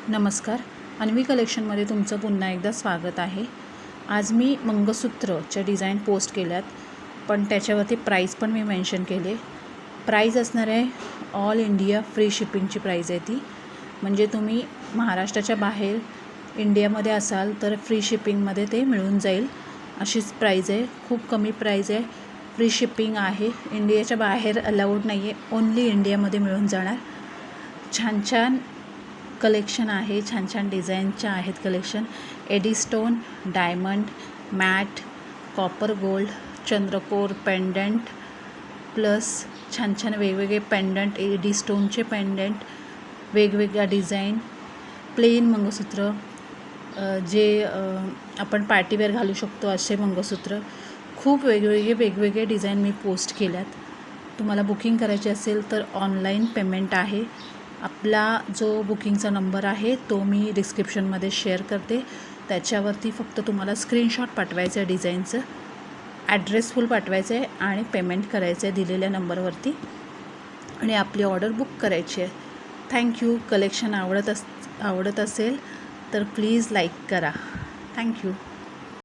नमस्कार, अन्वी कलेक्शनमध्ये तुमचं पुन्हा एकदा स्वागत आहे। आज मी मंगळसूत्रच्या डिझाईन पोस्ट केल्यात, पण त्याच्यावरती प्राईस पण मी मेन्शन केले। प्राईस असणार आहे ऑल इंडिया फ्री शिपिंगची प्राईस आहे ती, म्हणजे तुम्ही महाराष्ट्राच्या बाहेर इंडियामध्ये असाल तर फ्री शिपिंगमध्ये ते मिळून जाईल अशीच प्राईस आहे। खूप कमी प्राईस आहे, फ्री शिपिंग आहे, इंडियाच्या बाहेर अलाउड नाही आहे, ओन्ली इंडियामध्ये मिळून जाणार। छान छान कलेक्शन आहे, छान छान डिझाईनच्या आहेत collection. AD stone, diamond, matte, copper gold, चंद्रकोर पेंडंट, प्लस छान छान वेगवेगळे पेंडंट, एडी स्टोनचे पेंडंट, वेगवेगळ्या डिझाईन, प्लेन मंगळसूत्र, जे आपण पार्टीवेअर घालू शकतो असे मंगळसूत्र, खूप वेगवेगळे डिझाईन मी पोस्ट केल्यात। तुम्हाला बुकिंग करायची असेल तर ऑनलाईन पेमेंट आहे। आपला जो बुकिंगचा नंबर आहे तो मी डिस्क्रिप्शनमध्ये शेअर करते, त्याच्यावरती फक्त तुम्हाला स्क्रीनशॉट पाठवायचं आहे डिझाईनचं, ॲड्रेस फुल पाठवायचं आहे आणि पेमेंट करायचं आहे दिलेल्या नंबरवरती आणि आपली ऑर्डर बुक करायची आहे। थँक्यू। कलेक्शन आवडत असेल तर प्लीज लाईक करा। थँक्यू।